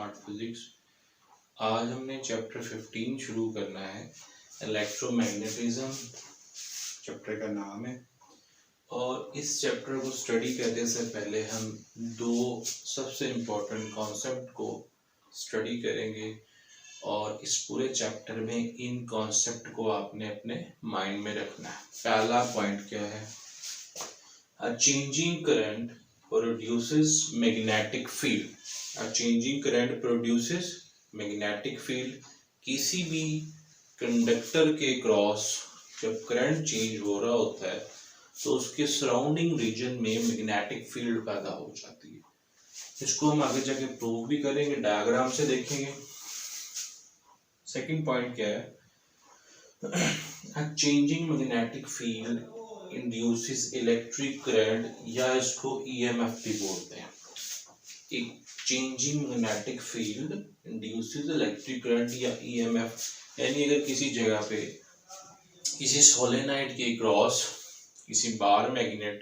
Smart physics. आज हमने chapter 15 शुरू करना है। इलेक्ट्रोमैग्नेटिज्म चैप्टर का नाम है और इस चैप्टर को स्टडी करने से पहले हम दो सबसे इम्पोर्टेंट कॉन्सेप्ट को स्टडी करेंगे और इस पूरे चैप्टर में इन कॉन्सेप्ट को आपने अपने माइंड में रखना है। पहला पॉइंट क्या है? A changing current produces magnetic field. A changing current produces magnetic field. किसी भी कंडक्टर के क्रॉस जब करंट चेंज हो रहा होता है तो उसके सराउंडिंग रीजन में मैग्नेटिक फील्ड पैदा हो जाती है। इसको हम आगे जाके प्रूव भी करेंगे, डायग्राम से देखेंगे। सेकंड पॉइंट क्या है? A changing magnetic field induces electric current या इसको EMF भी बोलते हैं। एक changing magnetic field induces electric current या EMF, यानी अगर किसी जगह पे किसी सोलेनॉइड के क्रॉस किसी बार मैग्नेट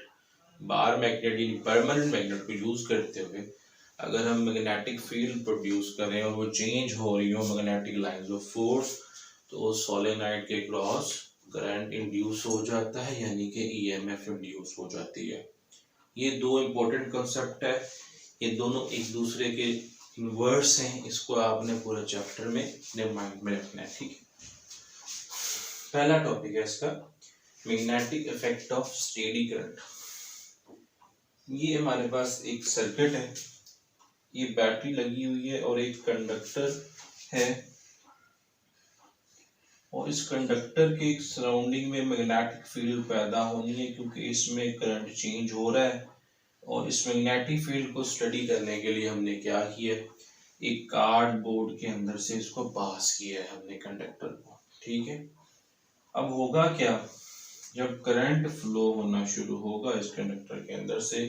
यानी परमानेंट मैग्नेट को यूज करते हुए अगर हम मैग्नेटिक फील्ड प्रोड्यूस करें और वो चेंज हो रही हो मैग्नेटिक लाइंस ऑफ फोर्स, तो सोलेनॉइड के क्रॉस करंट इंड्यूस हो जाता है, यानी कि EMF इंड्यूस हो जाती है। ये दो इम्पोर्टेंट कॉन्सेप्ट है, ये दोनों एक दूसरे के इनवर्स हैं। इसको आपने पूरे चैप्टर में अपने माइंड में रखना है, ठीक है। पहला टॉपिक है इसका magnetic effect of steady current. ये हमारे पास एक सर्किट है, ये बैटरी लगी हुई है और एक कंडक्टर है और इस कंडक्टर के सराउंडिंग में मैग्नेटिक फील्ड पैदा होनी है क्योंकि इसमें करंट चेंज हो रहा है। और इस मैग्नेटिक फील्ड को स्टडी करने के लिए हमने क्या किया, एक कार्डबोर्ड के अंदर से इसको पास किया है हमने कंडक्टर को, ठीक है। अब होगा क्या, जब करंट फ्लो होना शुरू होगा इस कंडक्टर के अंदर से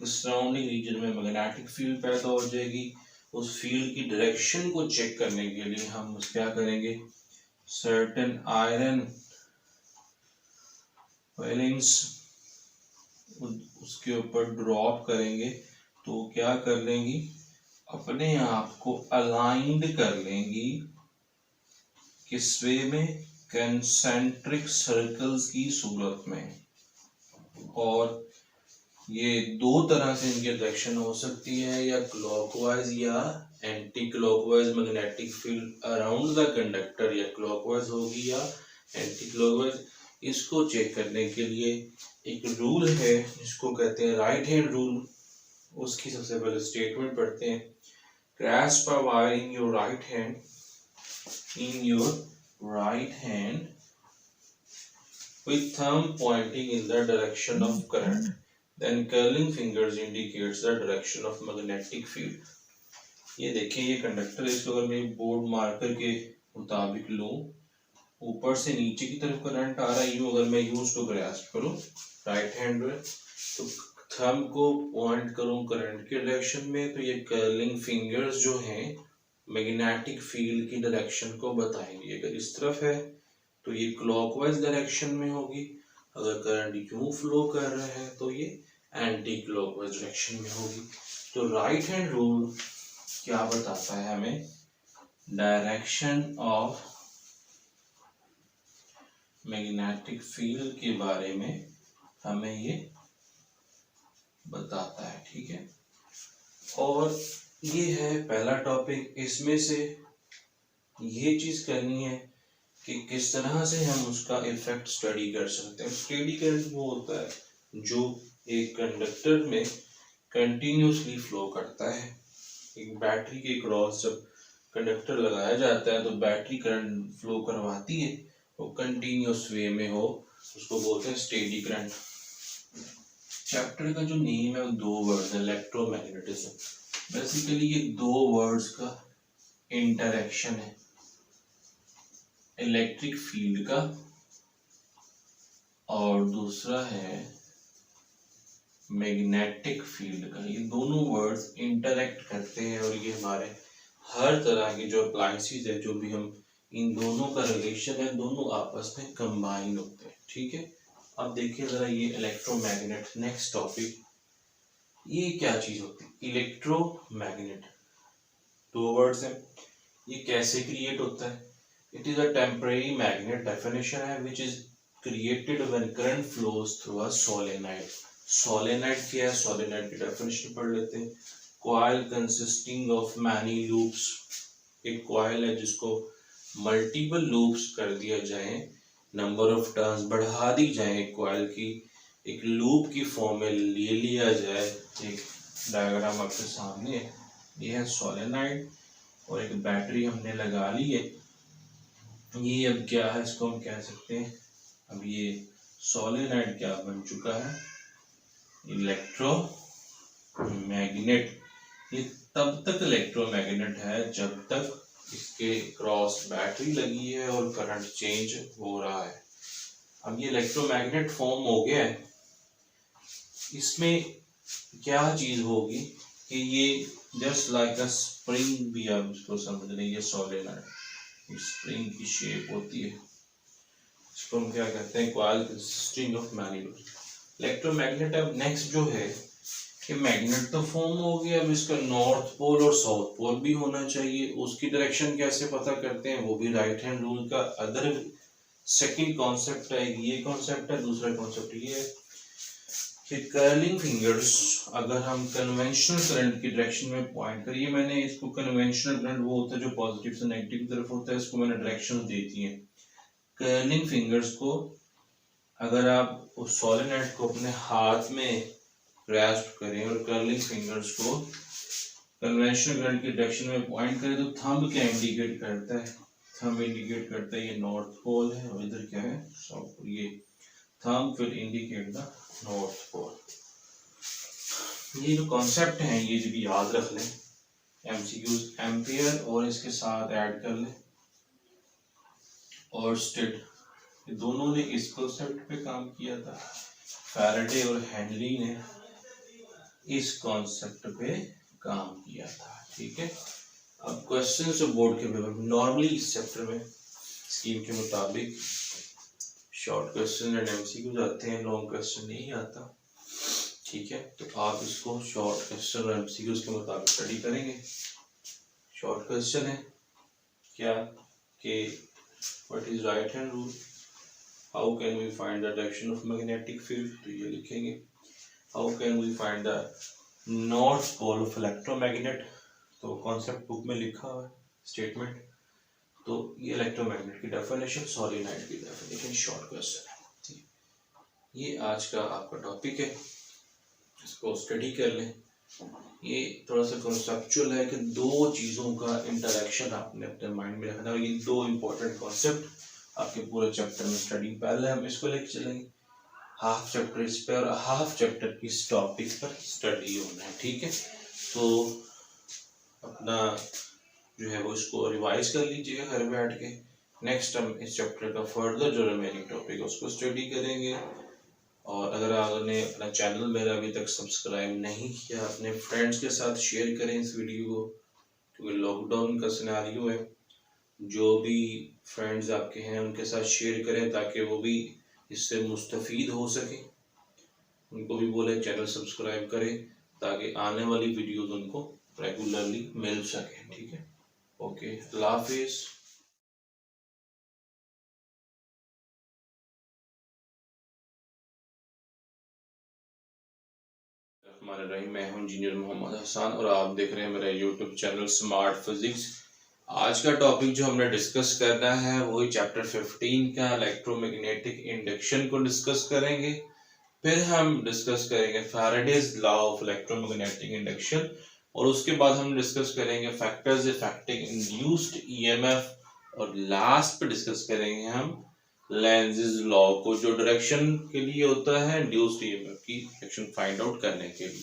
सराउंडिंग रीजन में मैग्नेटिक फील्ड पैदा हो जाएगी। उस फील्ड की डायरेक्शन को चेक करने के लिए हम क्या करेंगे, certain iron filings उसके ऊपर ड्रॉप करेंगे तो क्या कर लेंगी, अपने आप को अलाइंड कर लेंगी किस वे में, कंसेंट्रिक सर्कल्स की सूरत में। और ये दो तरह से इनकी डायरेक्शन हो सकती है, या क्लॉकवाइज या anti clockwise magnetic field around the conductor, या क्लॉकवाइज होगी या एंटी क्लॉकवाइज। इसको चेक करने के लिए एक रूल है जिसको कहते हैं राइट हैंड रूल। उसकी सबसे पहले स्टेटमेंट पढ़ते हैं, grasp a wire in your right hand with thumb pointing in the direction of current, then curling fingers indicates the direction of magnetic field। ये देखिए ये कंडक्टर है, इसको अगर मैं बोर्ड मार्कर के मुताबिक लूं, ऊपर से नीचे की तरफ करंट आ रहा है, यूं अगर मैं यूज टू ग्रास्प करूं राइट हैंड में, तो थंब को पॉइंट करूं करंट के डायरेक्शन में, तो ये कर्लिंग फिंगर्स जो हैं मैग्नेटिक फील्ड की डायरेक्शन को बताएंगे। अगर इस तरफ है तो ये क्लॉकवाइज डायरेक्शन में होगी, अगर करंट यूं फ्लो कर रहा है तो ये एंटी क्लॉकवाइज डायरेक्शन में होगी। तो राइट हैंड रूल क्या बताता है हमें, डायरेक्शन ऑफ मैग्नेटिक फील्ड के बारे में हमें ये बताता है, ठीक है। और ये है पहला टॉपिक। इसमें से ये चीज करनी है कि किस तरह से हम उसका इफेक्ट स्टडी कर सकते हैं। स्टेडी करंट वो होता है जो एक कंडक्टर में कंटिन्यूसली फ्लो करता है। एक बैटरी के क्रॉस जब कंडक्टर लगाया जाता है तो बैटरी करंट फ्लो करवाती है, वो कंटिन्यूस वे में हो, उसको बोलते हैं स्टेडी करंट। चैप्टर का जो नेम है वो दो वर्ड है, इलेक्ट्रोमैग्नेटिज्म। बेसिकली ये दो वर्ड्स का इंटरेक्शन है, इलेक्ट्रिक फील्ड का और दूसरा है मैग्नेटिक फील्ड का। ये दोनों वर्ड्स इंटरेक्ट करते हैं और ये हमारे हर तरह की जो अप्लायंसेस है, जो भी हम इन दोनों का रिलेशन है, दोनों आपस में कंबाइन होते हैं, ठीक है। अब देखिए जरा ये इलेक्ट्रोमैग्नेट, नेक्स्ट टॉपिक। ये क्या चीज होती है इलेक्ट्रोमैग्नेट? दो वर्ड्स हैं। ये कैसे क्रिएट होता है? It is a temporary magnet, definition है, which is created when current flows through a solenoid. Solenoid क्या है? सोलेनाइड की डेफिनेशन पढ़ लेते हैं। Coil consisting of many loops, एक कॉइल है जिसको मल्टीपल लूप्स कर दिया जाए, नंबर ऑफ टर्न्स बढ़ा दी जाए कॉइल की, एक लूप की फॉर्म में ले लिया जाए। एक डायग्राम आपके सामने है, ये है सोलेनाइड और एक बैटरी हमने लगा ली है। ये अब क्या है, इसको हम कह सकते हैं, अब ये सोलेनाइड क्या बन चुका है? इलेक्ट्रोमैग्नेट। ये तब तक इलेक्ट्रोमैग्नेट है जब तक इसके क्रॉस बैटरी लगी है और करंट चेंज हो रहा है। अब ये इलेक्ट्रोमैग्नेट फॉर्म हो गया है, इसमें क्या चीज होगी कि ये जस्ट लाइक अ स्प्रिंग भी आप इसको समझ लें, ये सोलेनाइड स्प्रिंग की शेप होती है, इसको हम क्या कहते हैं? Coil consisting of many loops. Electromagnet अब नेक्स्ट जो है कि मैग्नेट तो फॉर्म हो गया, अब इसका नॉर्थ पोल और साउथ पोल भी होना चाहिए। उसकी डायरेक्शन कैसे पता करते हैं? वो भी राइट हैंड रूल का अदर सेकंड कॉन्सेप्ट है। ये कॉन्सेप्ट है, दूसरा कॉन्सेप्ट ये है कि कर्लिंग फिंगर्स, अगर हम कन्वेंशनल करंट की डायरेक्शन में पॉइंट करिए, मैंने इसको कन्वेंशनल करंट वो होता है जो पॉजिटिव से नेगेटिव की तरफ होता है, इसको मैंने डायरेक्शन देती है। कर्लिंग फिंगर्स को अगर आप उस सोलेनॉइड को अपने हाथ में ग्रैस्प करें और कर्लिंग फिंगर्स को कन्वेंशनल करंट की डायरेक्शन में पॉइंट करें, तो थंब क्या इंडिकेट करता है? थंब इंडिकेट करता है ये नॉर्थ पोल है और इधर क्या है? South pole. ये thumb will indicate the north pole. ये जो कॉन्सेप्ट है ये जो भी याद रख लें, एमसीक्यूज एम्पियर और इसके साथ ऐड कर लें और स्टेड, दोनों ने इस कॉन्सेप्ट पे काम किया था। फैराडे और हेनरी ने इस कॉन्सेप्ट पे काम किया था। ठीक है, अब क्वेश्चन से बोर्ड के पेपर में नॉर्मली इस चैप्टर में स्कीम के मुताबिक शॉर्ट क्वेश्चन एंड एमसीक्यू आते हैं, लॉन्ग क्वेश्चन नहीं आता। ठीक है, तो आप इसको शॉर्ट क्वेश्चन और एमसीक्यूज के मुताबिक स्टडी करेंगे। शॉर्ट क्वेश्चन है क्या कि what is right hand rule, how can we find the direction of magnetic field, तो ये लिखेंगे। How can we find the north pole of electromagnet, तो कॉन्सेप्ट बुक में लिखा हुआ है स्टेटमेंट। तो ये इलेक्ट्रोमैग्नेट की डेफिनेशन, सोलेनॉइड की डेफिनेशन, शॉर्ट क्वेश्चन है। ये आज का आपका टॉपिक है, इसको स्टडी कर लें। ये थोड़ा सा कॉन्सेप्चुअल है कि दो चीज़ों का इंटरेक्शन आपने अपने माइंड में रखना है। ये दो इंपॉर्टेंट कॉन्सेप्ट आपके पूरे चैप्टर में स्टडी, पहले हम इसको लेके चलेंगे, हाफ चैप्टर इस पे और हाफ चैप्टर इस टॉपिक पर स्टडी होना है। ठीक है, तो अपना जो है वो इसको रिवाइज कर लीजिएगा घर बैठ के। नेक्स्ट हम इस चैप्टर का फर्दर जो रिमेनिंग टॉपिक है उसको स्टडी करेंगे। और अगर आपने अपना चैनल मेरा अभी तक सब्सक्राइब नहीं किया, अपने फ्रेंड्स के साथ शेयर करें इस वीडियो को, क्योंकि लॉकडाउन का सिनेरियो है। जो भी फ्रेंड्स आपके हैं उनके साथ शेयर करें ताकि वो भी इससे मुस्तफ़ीद हो सके। उनको भी बोले चैनल सब्सक्राइब करें ताकि आने वाली वीडियोस उनको रेगुलरली मिल सके। ठीक है, ओके, अल्लाह हाफिज़। मैं हूं इंजीनियर मोहम्मद हसन और आप देख रहे हैं मेरा यूट्यूब चैनल स्मार्ट फिजिक्स। आज का टॉपिक जो हमने डिस्कस करना है वही चैप्टर 15 का इलेक्ट्रोमैग्नेटिक इंडक्शन को डिस्कस करेंगे। फिर हम डिस्कस करेंगे Faraday's law of electromagnetic induction और उसके बाद हम डिस्कस करेंगे फैक्टर्स अफेक्टिंग इंड्यूस्ड ईएमएफ और लास्ट पे डिस्कस करेंगे हम लेंज़ेस लॉ को, जो डायरेक्शन के लिए होता है इंड्यूस्ड ईएमएफ की डायरेक्शन फाइंड आउट करने के लिए।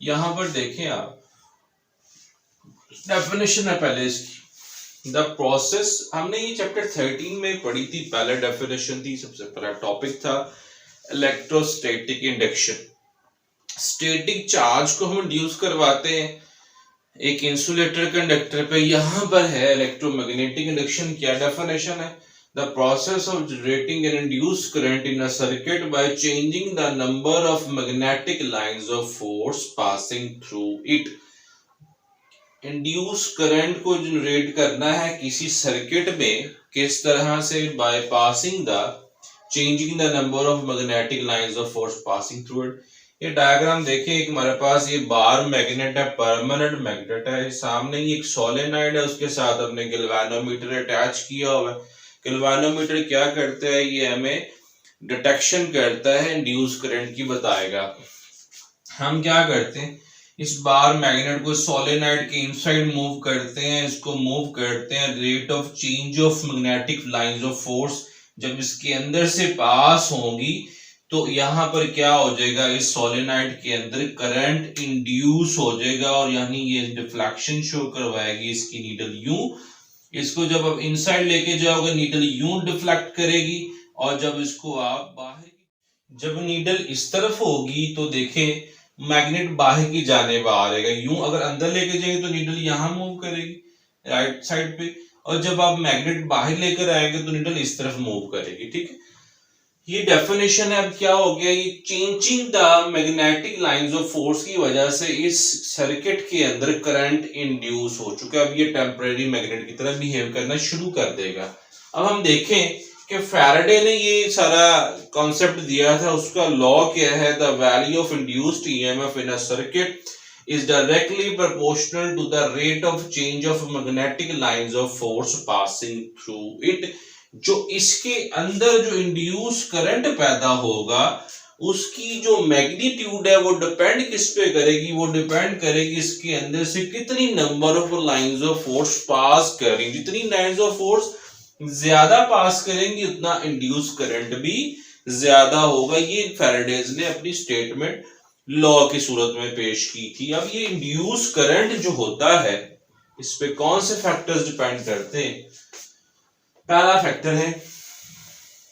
यहाँ पर देखें आप, डेफिनेशन है पहले इसकी, द प्रोसेस, हमने ये चैप्टर 13 में पढ़ी थी, पहले डेफिनेशन थी, सबसे पहला टॉपिक था इलेक्ट्रोस्टैटिक इंडक्शन। स्टैटिक चार्ज को हम इंड्यूस करवाते हैं एक इंसुलेटर कंडक्टर पे, यहाँ पर है इलेक्ट्रोमैग्नेटिक इंडक्शन। क्या डेफिनेशन है? The process of generating an induced current in a circuit by changing the number of magnetic lines of force passing through it. Induce current को जनरेट करना है किसी सर्किट में किस तरह से, by passing the changing the number of magnetic lines of force passing through it. ये diagram देखिए, एक हमारे पास ये बार मैग्नेट है, परमानेंट मैग्नेट है, सामने ही एक सोलेनॉइड है, उसके साथ हमने गैल्वेनोमीटर अटैच किया हुआ है। गैल्वेनोमीटर क्या करता है, ये हमें डिटेक्शन करता है इंड्यूस करंट की, बताएगा। हम क्या करते हैं, इस बार मैग्नेट को सोलेनॉइड के इनसाइड मूव करते हैं, इसको मूव करते हैं rate of change of magnetic lines of force. जब इसके अंदर से पास होंगी तो यहाँ पर क्या हो जाएगा, इस सोलेनॉइड के अंदर करंट इंड्यूस हो जाएगा, और यानी ये डिफ्लेक्शन शो करवाएगी इसकी नीडल यूं। इसको जब आप इनसाइड लेके जाओगे नीडल यूं डिफ्लेक्ट करेगी, और जब इसको आप बाहर, जब नीडल इस तरफ होगी तो देखें मैग्नेट बाहर की जाने आ रहेगा, यूं अगर अंदर लेके जाएंगे तो नीडल यहां मूव करेगी राइट साइड पे, और जब आप मैग्नेट बाहर लेकर आएंगे तो नीडल इस तरफ मूव करेगी। ठीक है, ये डेफिनेशन है। अब क्या हो गया, ये changing the magnetic lines of force की वजह से इस सर्किट के अंदर करंट इंड्यूस हो चुका है। अब ये टेम्परेरी मैग्नेट की तरह बिहेव करना शुरू कर देगा। अब हम देखें कि फैराडे ने ये सारा कॉन्सेप्ट दिया था, उसका लॉ क्या है, the value of induced EMF in a circuit is directly proportional to the rate of change of magnetic lines of force passing through it। जो इसके अंदर जो इंड्यूस करंट पैदा होगा उसकी जो मैग्नीट्यूड है वो डिपेंड किस पे करेगी, वो डिपेंड करेगी इसके अंदर से कितनी number of lines of force pass करेंगी। जितनी लाइंस ऑफ फोर्स ज्यादा पास करेंगी उतना इंड्यूस करंट भी ज्यादा होगा। ये फैराडेज ने अपनी स्टेटमेंट लॉ की सूरत में पेश की थी। अब ये इंड्यूस करंट जो होता है इस पे कौन से फैक्टर्स डिपेंड करते हैं। पहला फैक्टर है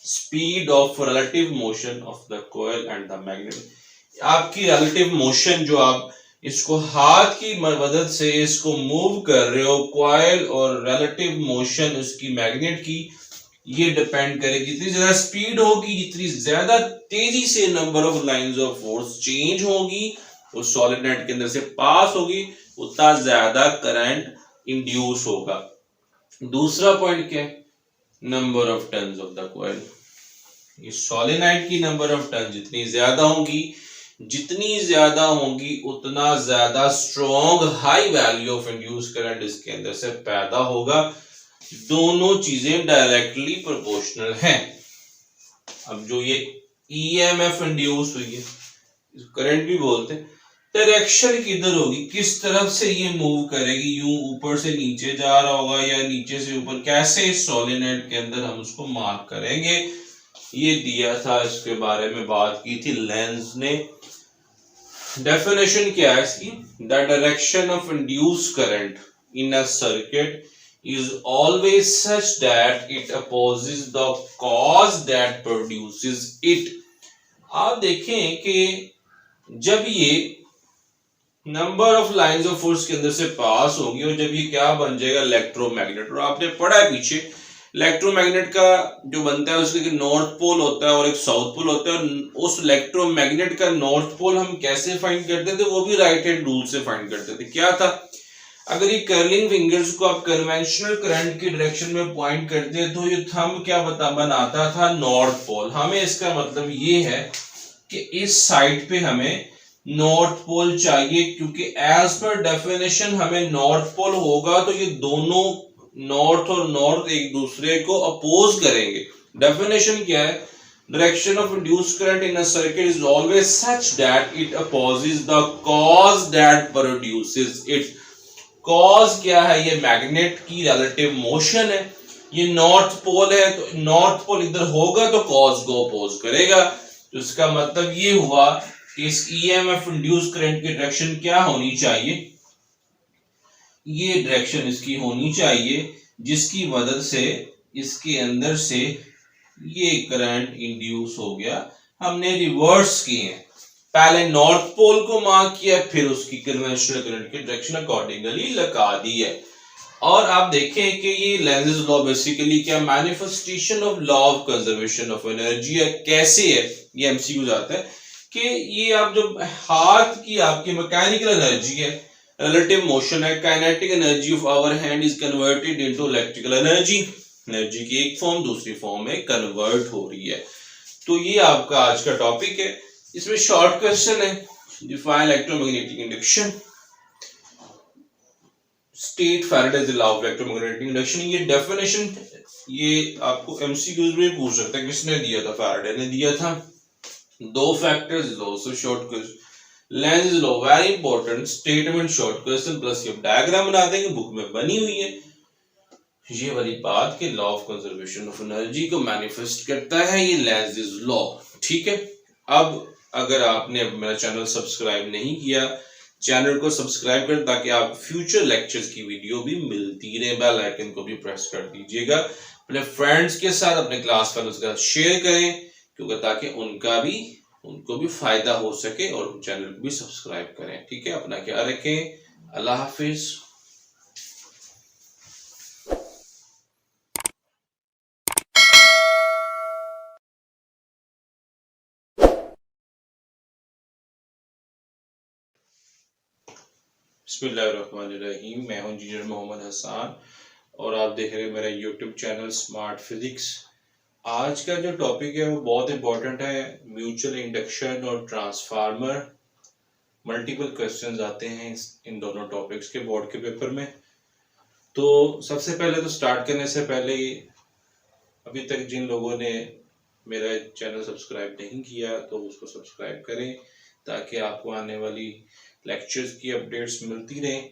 speed of relative motion of the coil and the magnet. आपकी रिलेटिव मोशन, जो आप इसको हाथ की मदद से इसको मूव कर रहे हो, कॉइल और रिलेटिव मोशन उसकी मैग्नेट की, ये डिपेंड करेगी। जितनी ज्यादा स्पीड होगी, जितनी ज्यादा तेजी से number of lines of force change होगी, वो सॉलिनॉइड के अंदर से पास होगी, उतना ज्यादा करंट इंड्यूस होगा। दूसरा पॉइंट क्या है, number of turns of the coil. इस सॉलिनॉइड की नंबर ऑफ टर्न जितनी ज्यादा होगी, जितनी ज्यादा होगी उतना ज्यादा strong high value of induce current इसके अंदर से पैदा होगा। दोनों चीजें डायरेक्टली प्रोपोर्शनल हैं। अब जो ये ईएमएफ इंड्यूस हुई है, करंट भी बोलते हैं, डायरेक्शन किधर होगी, किस तरफ से ये मूव करेगी, यूं ऊपर से नीचे जा रहा होगा या नीचे से ऊपर, कैसे सोलेनॉइड के अंदर हम उसको मार्क करेंगे, ये दिया था, इसके बारे में बात की थी लेंज ने। डेफिनेशन क्या है इसकी, the direction of induce current in a circuit is always such that it opposes the cause that produces it। आप देखें कि जब ये number of lines of force के अंदर से पास होगी और जब ये क्या बन जाएगा, इलेक्ट्रोमैग्नेट। और आपने पढ़ा है पीछे इलेक्ट्रोमैग्नेट का जो बनता है उसके नॉर्थ पोल होता है और एक साउथ पोल होता है। उस इलेक्ट्रोमैग्नेट का नॉर्थ पोल हम कैसे फाइंड करते थे, वो भी राइट हैंड रूल से फाइंड करते थे। क्या था, अगर ये कर्लिंग फिंगर्स को आप कन्वेंशनल करंट की डायरेक्शन में पॉइंट करते हैं तो ये थंब क्या बनाता था, नॉर्थ पोल। हमें इसका मतलब ये है कि इस साइड पे हमें नॉर्थ पोल चाहिए, क्योंकि एज पर डेफिनेशन हमें नॉर्थ पोल होगा तो ये दोनों नॉर्थ और नॉर्थ एक दूसरे को अपोज करेंगे। डेफिनेशन क्या है, direction of induced current in a circuit is always such that it opposes the cause that produces it। Cause क्या है, ये मैग्नेट की रिलेटिव मोशन है, ये नॉर्थ पोल है, तो नॉर्थ पोल इधर होगा तो कॉज को अपोज करेगा। तो इसका मतलब ये हुआ कि इस ईएमएफ इंड्यूस करंट की डायरेक्शन क्या होनी चाहिए, ये डायरेक्शन इसकी होनी चाहिए जिसकी मदद से इसके अंदर से ये करंट इंड्यूस हो गया। हमने रिवर्स किए हैं, पहले नॉर्थ पोल को मार्क किया, फिर उसकी कन्वेंशनल करंट की डायरेक्शन अकॉर्डिंगली लगा दी है। और आप देखें कि ये लेंज़ेस लॉ बेसिकली क्या, manifestation of law of conservation of energy है। कैसे है, ये एमसीक्यू आता है कि ये आप जो हाथ की आपकी मैकेनिकल एनर्जी है रिलेटिव मोशन है, kinetic energy of our hand is converted into electrical energy, energy की एक फॉर्म दूसरी फॉर्म में कन्वर्ट हो रही है। तो ये आपका आज का टॉपिक है। इसमें शॉर्ट क्वेश्चन है, define electromagnetic induction, state Faraday's law of electromagnetic induction. ये डेफिनेशन ये आपको एमसीक्यूज में पूछ सकता है, किसने दिया था? फैराडे ने दिया था। दो factors law, so short question, Lenz law very important statement, short question plus ये डायग्राम बना देंगे, बुक में बनी हुई है ये वाली बात कि law of conservation of energy को मैनिफेस्ट करता है ये लेंज़ लॉ। ठीक है, अब अगर आपने मेरा चैनल सब्सक्राइब नहीं किया, चैनल को सब्सक्राइब करें ताकि आप फ्यूचर लेक्चर्स की वीडियो भी मिलती रहे। बेल आइकन को भी प्रेस कर दीजिएगा, अपने फ्रेंड्स के साथ, अपने क्लास फेलोज के साथ शेयर करें, क्योंकि ताकि उनको भी फायदा हो सके और चैनल को भी सब्सक्राइब करें। ठीक है, अपना ख्याल रखें, अल्लाह हाफिज। बिस्मिल्लाहिर्रहमानिर्रहीम, मैं हूं इंजीनियर मोहम्मद हसन और आप देख रहे हैं मेरा यूट्यूब चैनल स्मार्ट फिजिक्स। आज का जो टॉपिक है वो बहुत इंपॉर्टेंट है, म्यूचुअल इंडक्शन और ट्रांसफार्मर। मल्टीपल क्वेश्चंस आते हैं इन दोनों टॉपिक्स के बोर्ड के पेपर में। तो सबसे पहले तो स्टार्ट करने से पहले अभी तक जिन लोगों ने मेरा चैनल सब्सक्राइब नहीं किया तो उसको सब्सक्राइब करें ताकि आपको आने वाली लेक्चर्स की अपडेट्स मिलती रहें।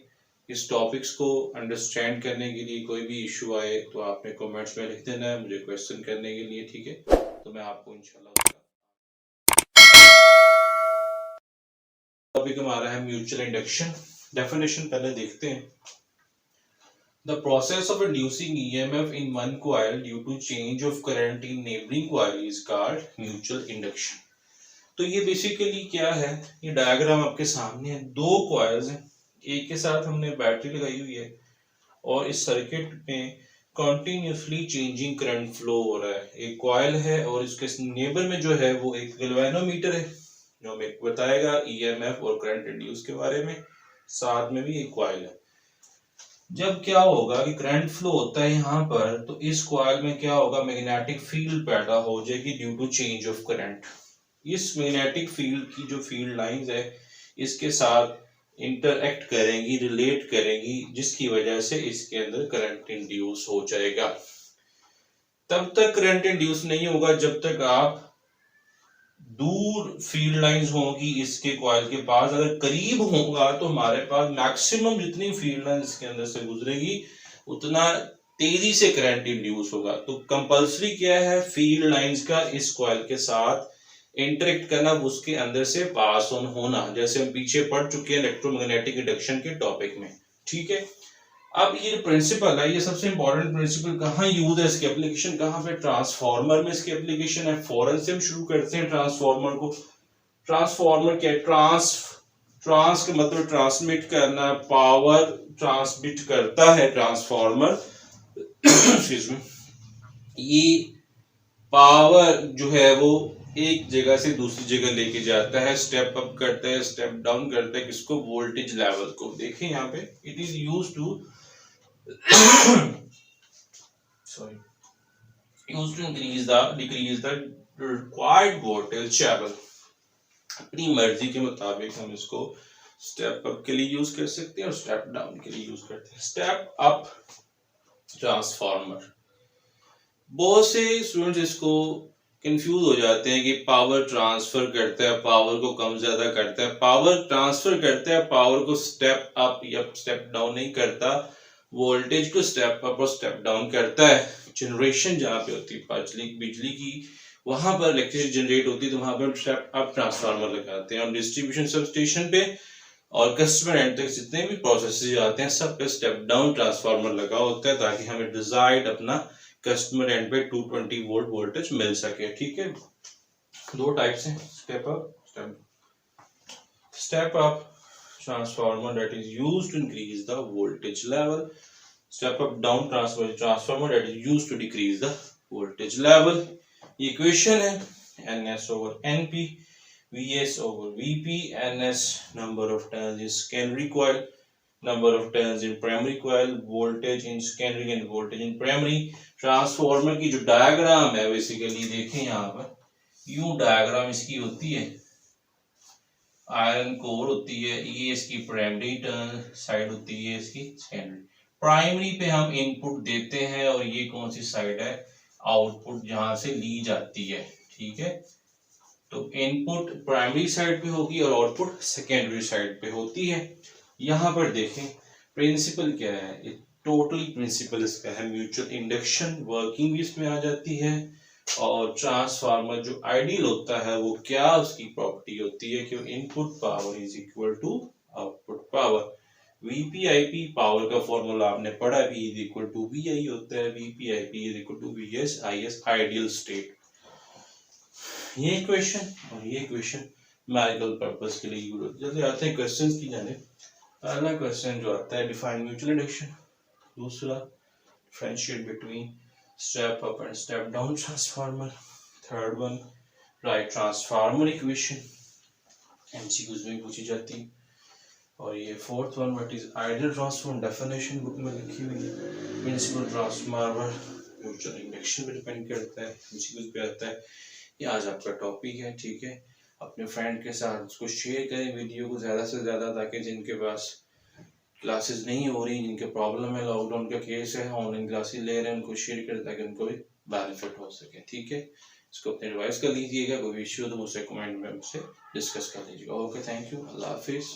इस टॉपिक्स को अंडरस्टैंड करने के लिए कोई भी इशू आए तो आपने कमेंट्स में लिख देना है मुझे क्वेश्चन करने के लिए। ठीक है, तो मैं आपको इंशाल्लाह टॉपिक हमारा है म्यूचुअल इंडक्शन। डेफिनेशन पहले देखते हैं। The process of inducing EMF in one coil due to change of current in neighboring coil is called mutual induction. तो ये बेसिकली क्या है, ये डायग्राम आपके सामने है। दो कॉइल्स हैं, एक के साथ हमने बैटरी लगाई हुई है और इस सर्किट में कॉन्टिन्यूसली चेंजिंग करंट फ्लो हो रहा है। एक कॉइल है और इसके नेबर में जो है वो एक गैल्वेनोमीटर है जो हमें बताएगा ईएमएफ और करंट इंड्यूस के बारे में। साथ में भी एक कॉइल है। जब क्या होगा कि करंट फ्लो होता है यहाँ पर, तो इस कॉइल में क्या होगा, मैग्नेटिक फील्ड पैदा हो जाएगी due to change of current. इस मैग्नेटिक फील्ड की जो फील्ड लाइंस है इसके साथ इंटरएक्ट करेंगी, रिलेट करेंगी, जिसकी वजह से इसके अंदर करंट इंड्यूस हो जाएगा। तब तक करंट इंड्यूस नहीं होगा जब तक आप दूर फील्ड लाइंस होंगी इसके कॉइल के पास। अगर करीब होगा तो हमारे पास मैक्सिमम जितनी फील्ड लाइन इसके अंदर से गुजरेगी उतना तेजी से करंट इंड्यूस होगा। तो कंपल्सरी क्या है, फील्ड लाइंस का इस कॉइल के साथ इंटरेक्ट करना, उसके अंदर से पास ऑन होना, जैसे हम पीछे पढ़ चुके हैं इलेक्ट्रोमैग्नेटिक इंडक्शन के टॉपिक में। ठीक है, अब ये प्रिंसिपल है, ये सबसे इंपॉर्टेंट प्रिंसिपल कहाँ यूज है, इसकी एप्लीकेशन कहाँ पे? ट्रांसफार्मर में इसकी एप्लीकेशन है। फौरन से हम शुरू करते हैं ट्रांसफार्मर को। ट्रांसफार्मर क्या है? ट्रांस का मतलब ट्रांसमिट करना, पावर ट्रांसमिट करता है ट्रांसफार्मर। ये पावर जो है वो एक जगह से दूसरी जगह लेके जाता है, स्टेप अप करता है, स्टेप डाउन करता है, किसको? वोल्टेज लेवल को। देखें यहाँ पे, it is used to increase the decrease the required voltage level। अपनी मर्जी के मुताबिक हम इसको स्टेप अप के लिए यूज कर सकते हैं और स्टेप डाउन के लिए यूज करते हैं। स्टेप अप ट्रांसफार्मर, बहुत से स्टूडेंट्स इसको कंफ्यूज हो जाते हैं कि पावर ट्रांसफर करता है, पावर को कम ज्यादा करता है। पावर ट्रांसफर करता है, पावर को स्टेप अप या स्टेप डाउन नहीं करता। वोल्टेज को स्टेप अप और स्टेप डाउन करता है। जनरेशन जहाँ पे होती है बिजली की, वहां पर इलेक्ट्रिसिटी जनरेट होती है तो वहां पर स्टेप अप ट्रांसफार्मर लगाते हैं। और डिस्ट्रीब्यूशन सब स्टेशन पे और कस्टमर एंड तक जितने भी प्रोसेसेस आते हैं सब पे स्टेप डाउन ट्रांसफार्मर लगा होता है ताकि हमें डिजायर्ड अपना कस्टमर एंड पे 220 वोल्ट वोल्टेज मिल सके। ठीक है, दो टाइप्स हैं, step up step up transformer that is used to increase the voltage level, step up down transformer that is used to decrease the voltage level। equation है ns over np, vs over vp, ns number of turns is Henry coil, number of turns in primary coil, voltage in secondary and voltage in primary। Transformer की जो diagram है basically देखें यहाँ पर, यूं diagram इसकी होती है, आयरन कोर होती है, ये इसकी प्राइमरी टर्न साइड होती है, इसकी सेकेंडरी। प्राइमरी पे हम इनपुट देते हैं और ये कौन सी साइड है, आउटपुट जहां से ली जाती है, ठीक है। तो इनपुट प्राइमरी साइड पे होगी और आउटपुट सेकेंडरी साइड पे होती है। यहाँ पर देखें प्रिंसिपल क्या है, ये टोटली प्रिंसिपल इसका है म्यूचुअल इंडक्शन, वर्किंग भी इसमें आ जाती है। और ट्रांसफार्मर जो आइडियल होता है वो क्या उसकी प्रॉपर्टी होती है कि input power is equal to output power. VP IP power का फॉर्मूला आपने पढ़ा, V is equal to VI होता है, VP IP is equal to VS IS ideal state. ये इक्वेशन और ये इक्वेशन मैरिकल पर्पस के लिए यूज होती है। जैसे आते हैं क्वेश्चंस की जाने, पहला क्वेश्चन जो आता है डिफाइन म्यूचुअल इंडक्शन, दूसरा differentiate between step up and step down transformer, third one right transformer equation, MCQs में पूछी जाती है। और ये fourth one what is ideal transformer, definition book में लिखी हुई है। प्रिंसिपल ट्रांसफार्मर म्यूचुअल इंडक्शन पे डिपेंड करता है, एमसीक्यूज पे आता है। ये आज आपका टॉपिक है, ठीक है। अपने फ्रेंड के साथ उसको शेयर करें वीडियो को ज़्यादा से ज़्यादा, ताकि जिनके पास क्लासेस नहीं हो रही, जिनके प्रॉब्लम है, लॉकडाउन का केस है, ऑनलाइन क्लासेस ले रहे हैं, उनको शेयर करें ताकि उनको भी बेनिफिट हो सके, ठीक है। इसको अपने रिवाइज कर लीजिएगा, कोई इश्यू तो मुझसे कमेंट में मुझसे डिस्कस कर लीजिएगा। ओके, थैंक यू, अल्लाह हाफिज़।